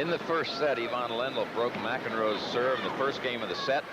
In the first set, Ivan Lendl broke McEnroe's serve in the first game of the set.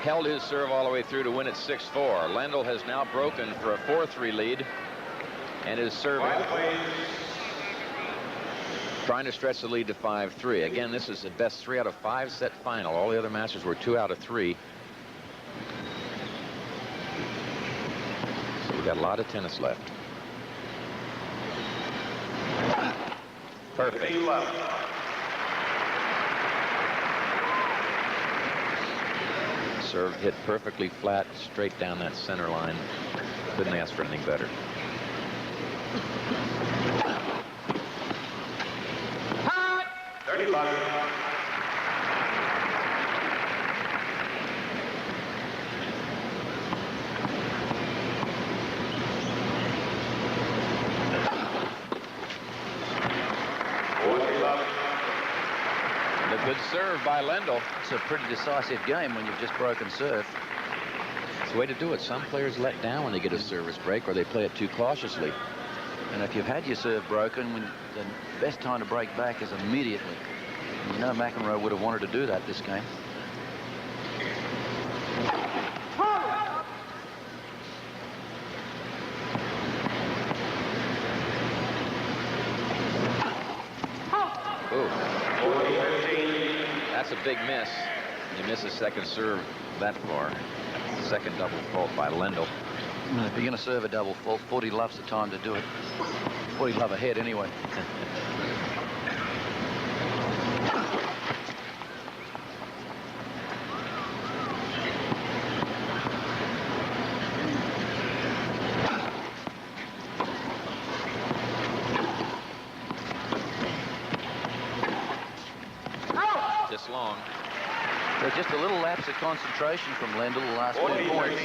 Held his serve all the way through to win it 6-4. Lendl has now broken for a 4-3 lead and is serving, trying to stretch the lead to 5-3. Again, this is the best 3 out of 5 set final. All the other matches were 2 out of 3. So we've got a lot of tennis left. Perfect. Serve hit perfectly flat, straight down that center line. Couldn't ask for anything better. Good serve by Lendl. It's a pretty decisive game when you've just broken serve. It's the way to do it. Some players let down when they get a service break, or they play it too cautiously. And if you've had your serve broken, the best time to break back is immediately. And you know McEnroe would have wanted to do that this game. That's a big miss. You miss a second serve that far. Second double fault by Lendl. If you're going to serve a double fault, 40 loves the time to do it. 40 love ahead anyway. Long. So just a little lapse of concentration from Lendl the last 2 points.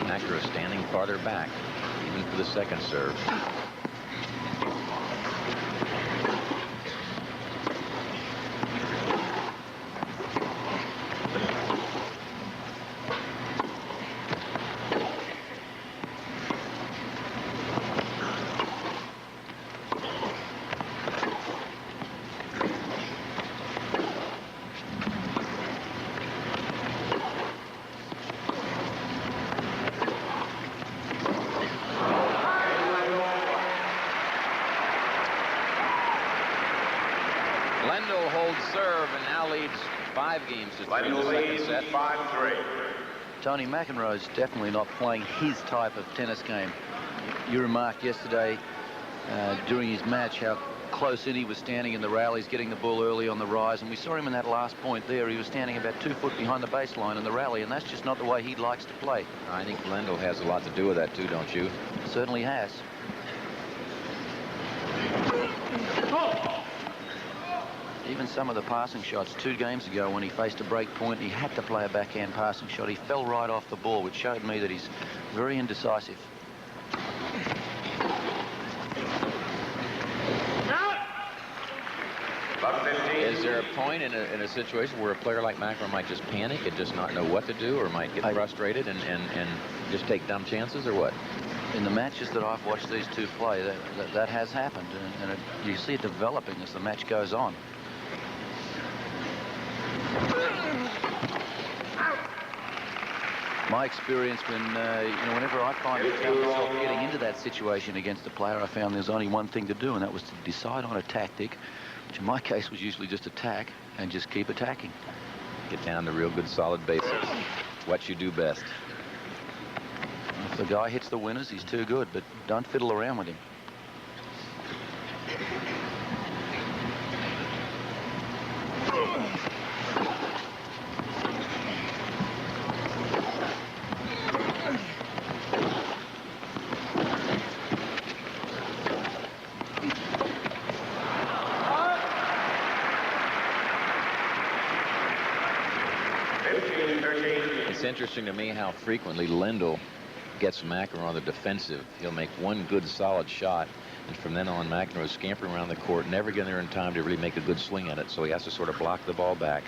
McEnroe standing farther back, even for the second serve. Lendl holds serve and now leads 5 games to 3 in the second set. 5-3. Tony, McEnroe's definitely not playing his type of tennis game. You remarked yesterday during his match how close in he was standing in the rallies, getting the ball early on the rise, and we saw him in that last point there. He was standing about 2 foot behind the baseline in the rally, and that's just not the way he likes to play. I think Lendl has a lot to do with that too, don't you? Certainly has. Even some of the passing shots 2 games ago when he faced a break point, he had to play a backhand passing shot. He fell right off the ball, which showed me that he's very indecisive. Is there a point in a situation where a player like McEnroe might just panic and just not know what to do, or might get frustrated and just take dumb chances, or what? In the matches that I've watched these two play, that has happened, and you see it developing as the match goes on. My experience when, whenever I find myself getting into that situation against a player, I found there's only one thing to do, and that was to decide on a tactic, which in my case was usually just attack and just keep attacking. Get down to real good solid basics. What you do best. If the guy hits the winners, he's too good, but don't fiddle around with him. It's interesting to me how frequently Lendl gets McEnroe on the defensive. He'll make one good solid shot, And from then on, McEnroe is scampering around the court, never getting there in time to really make a good swing at it, so he has to sort of block the ball back.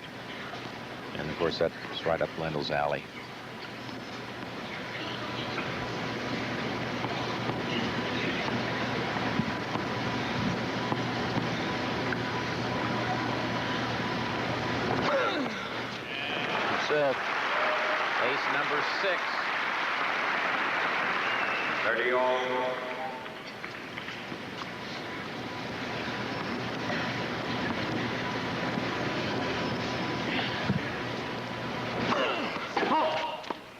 And, of course, that's right up Lendl's alley. Ace number 6. 30 all.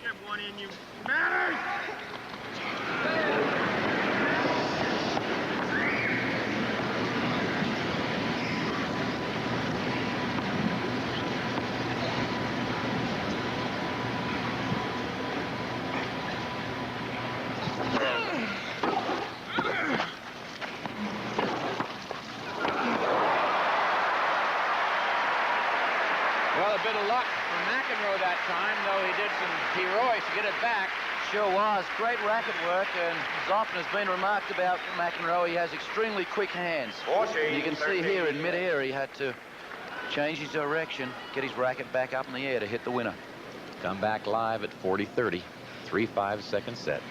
Get one in, you manners! Well, a bit of luck for McEnroe that time, though he did some heroics to get it back. Sure was. Great racket work, and as often has been remarked about McEnroe, he has extremely quick hands. 14, You can see 13. here in mid-air he had to change his direction, get his racket back up in the air to hit the winner. Come back live at 40-30. 3-5 second set.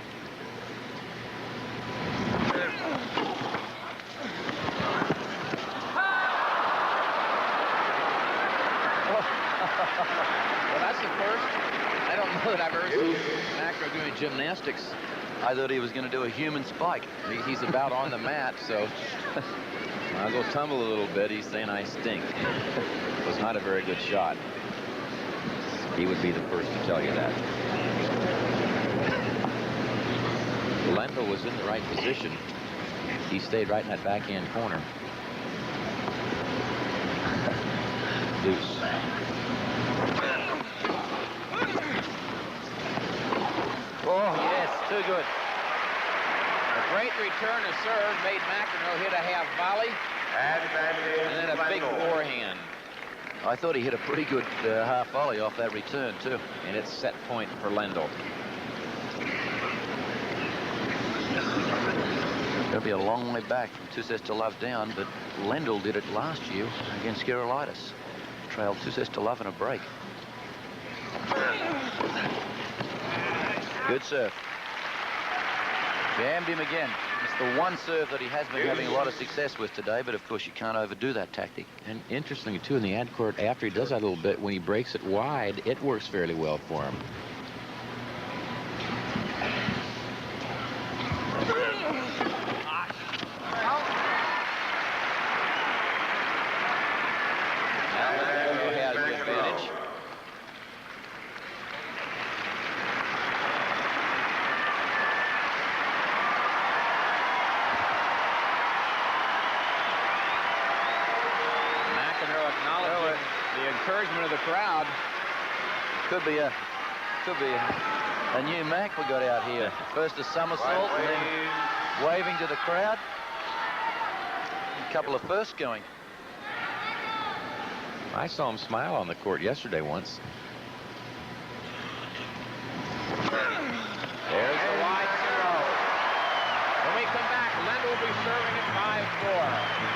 Well, that's the first. I don't know that I've ever seen McEnroe doing gymnastics. I thought he was going to do a human spike. He's about on the mat, so might as well tumble a little bit. He's saying I stink. It was not a very good shot. He would be the first to tell you that. Lendl was in the right position. He stayed right in that backhand corner. Loose. Oh, yes, too good. A great return to serve made McEnroe hit a half volley and then a big forehand. I thought he hit a pretty good half volley off that return, too. And it's set point for Lendl. Going to be a long way back from 2-0 down, but Lendl did it last year against Gerolaitis. Trailed 2-0 in a break. Good serve. Jammed him again. It's the one serve that he has been having a lot of success with today, but of course you can't overdo that tactic. And interestingly, too, in the ad court, after he does that a little bit, when he breaks it wide, it works fairly well for him. Encouragement of the crowd. Could be a new Mac we got out here. First a somersault and then waving to the crowd. A couple of firsts going. I saw him smile on the court yesterday once. There's the wide throw. When we come back, Lendl will be serving at 5-4.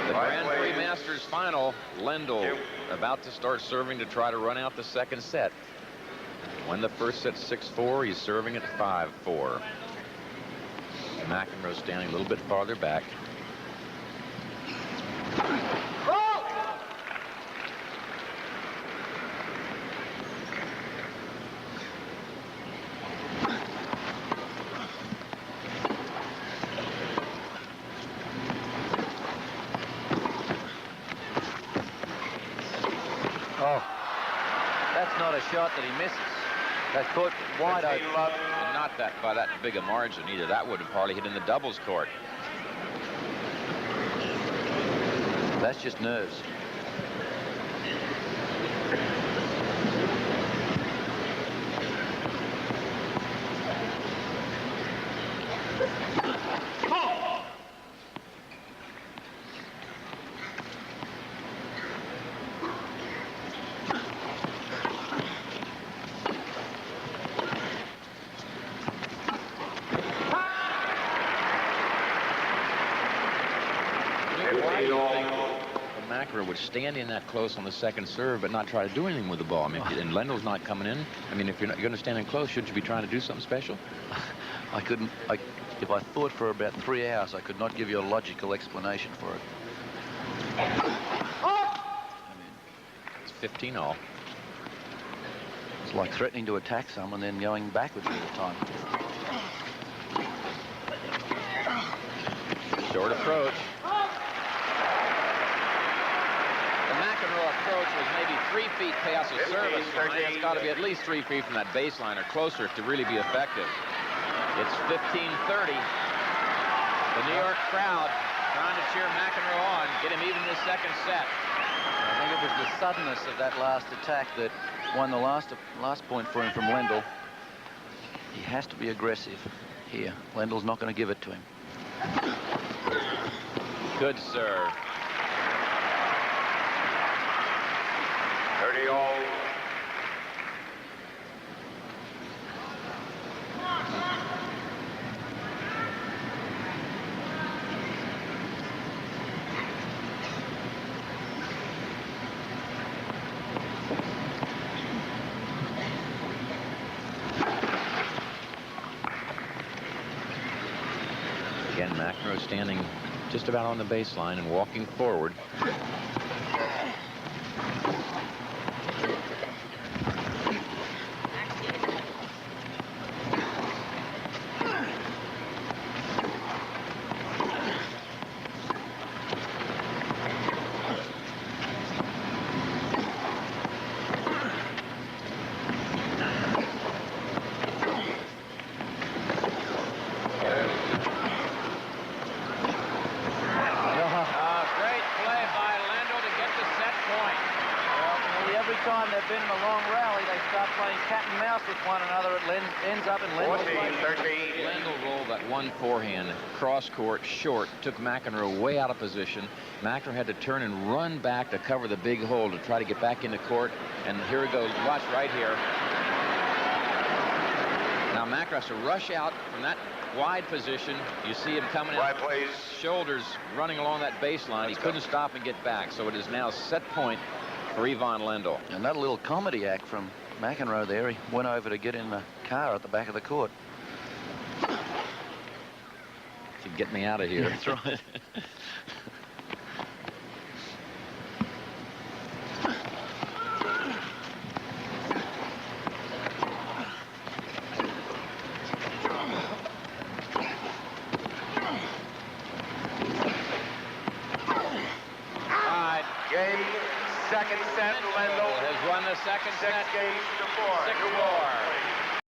The Grand Prix Masters final, Lendl about to start serving to try to run out the second set. When the first set's 6-4, he's serving at 5-4. McEnroe standing a little bit farther back. Oh, that's not a shot that he misses. That's put wide open. And not that by that big a margin either. That would have hardly hit in the doubles court. That's just nerves. McEnroe would stand in that close on the second serve but not try to do anything with the ball. I mean, and Lendl's not coming in. I mean, if you're going to stand in close, shouldn't you be trying to do something special? If I thought for about 3 hours, I could not give you a logical explanation for it. I mean, it's 15-all. It's like threatening to attack someone, then going backwards all the time. Short approach. The McEnroe approach was maybe 3 feet past the service line. It's got to be at least 3 feet from that baseline or closer to really be effective. It's 15-30. The New York crowd trying to cheer McEnroe on, get him even in the second set. I think it was the suddenness of that last attack that won the last point for him from Lendl. He has to be aggressive here. Lendl's not going to give it to him. Good serve. 30-all. Again, McEnroe standing just about on the baseline and walking forward. Lendl rolled that one forehand cross court short, took McEnroe way out of position. McEnroe had to turn and run back to cover the big hole to try to get back into court. And here he goes. Watch right here. Now McEnroe has to rush out from that wide position. You see him coming out, shoulders running along that baseline. He couldn't stop and get back. So it is now set point for Ivan Lendl. Another little comedy act from McEnroe there. He went over to get in the car at the back of the court. To get me out of here. That's right. Game, second set, Lendl has won the second set. 6 games to 4. 6-4.